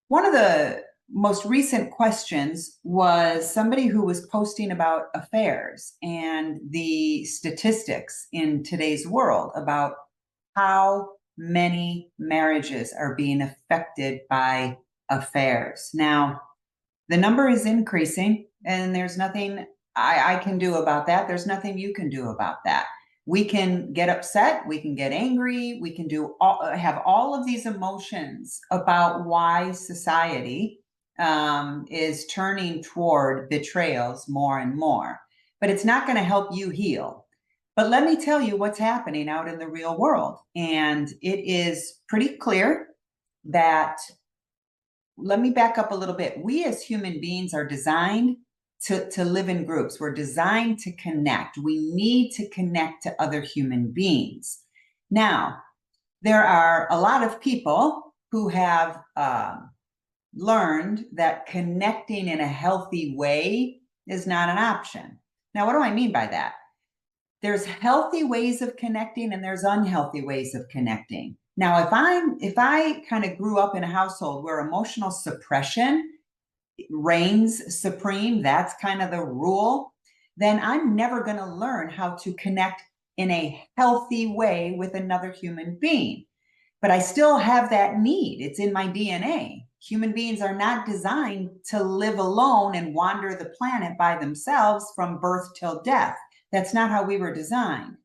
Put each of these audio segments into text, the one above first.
One of the most recent questions was somebody who was posting about affairs and the statistics in today's world about how many marriages are being affected by affairs. Now, the number is increasing, and there's nothing I can do about that. There's nothing you can do about that. We can get upset, we can get angry, we can have all of these emotions about why society is turning toward betrayals more and more. But it's not going to help you heal. But let me tell you what's happening out in the real world. And it is pretty clear that, let me back up a little bit. We as human beings are designed to live in groups. We're designed to connect. We need to connect to other human beings. Now, there are a lot of people who have learned that connecting in a healthy way is not an option. Now, what do I mean by that? There's healthy ways of connecting and there's unhealthy ways of connecting. Now, if I kind of grew up in a household where emotional suppression reigns supreme, that's kind of the rule, then I'm never going to learn how to connect in a healthy way with another human being. But I still have that need. It's in my DNA. Human beings are not designed to live alone and wander the planet by themselves from birth till death. That's not how we were designed.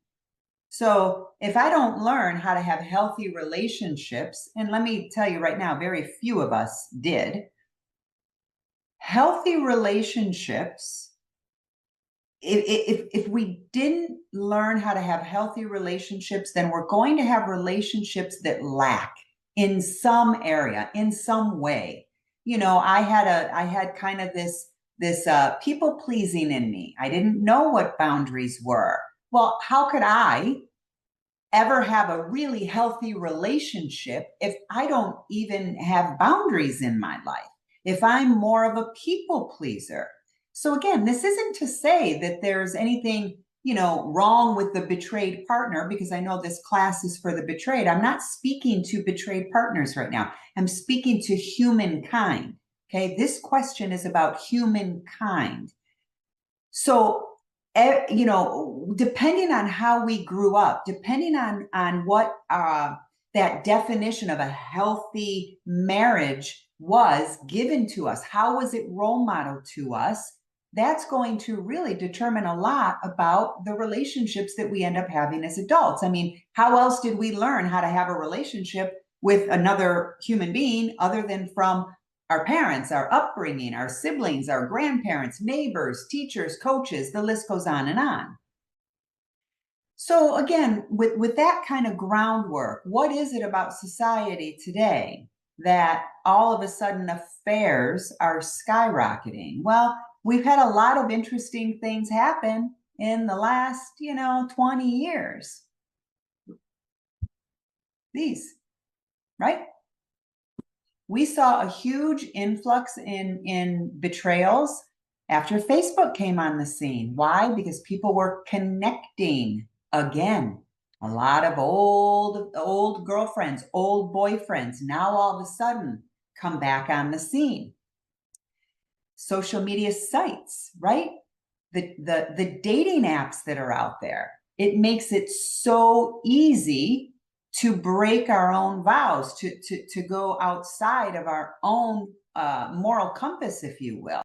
So if I don't learn how to have healthy relationships, and let me tell you right now, very few of us did, healthy relationships, if we didn't learn how to have healthy relationships, then we're going to have relationships that lack in some area, in some way. You know, I had kind of this people pleasing in me. I didn't know what boundaries were. Well, how could I ever have a really healthy relationship if I don't even have boundaries in my life? If I'm more of a people pleaser. So again, this isn't to say that there's anything, wrong with the betrayed partner, because I know this class is for the betrayed. I'm not speaking to betrayed partners right now. I'm speaking to humankind. Okay. This question is about humankind. So, depending on how we grew up, depending on what that definition of a healthy marriage was given to us, how was it role modeled to us? That's going to really determine a lot about the relationships that we end up having as adults. I mean, how else did we learn how to have a relationship with another human being other than from our parents, our upbringing, our siblings, our grandparents, neighbors, teachers, coaches, the list goes on and on. So again, with that kind of groundwork, what is it about society today that all of a sudden affairs are skyrocketing? Well, we've had a lot of interesting things happen in the last, 20 years. These, right? We saw a huge influx in betrayals after Facebook came on the scene. Why? Because people were connecting again. A lot of old girlfriends, old boyfriends, now all of a sudden come back on the scene. Social media sites, right? The dating apps that are out there. It makes it so easy to break our own vows, to go outside of our own moral compass, if you will.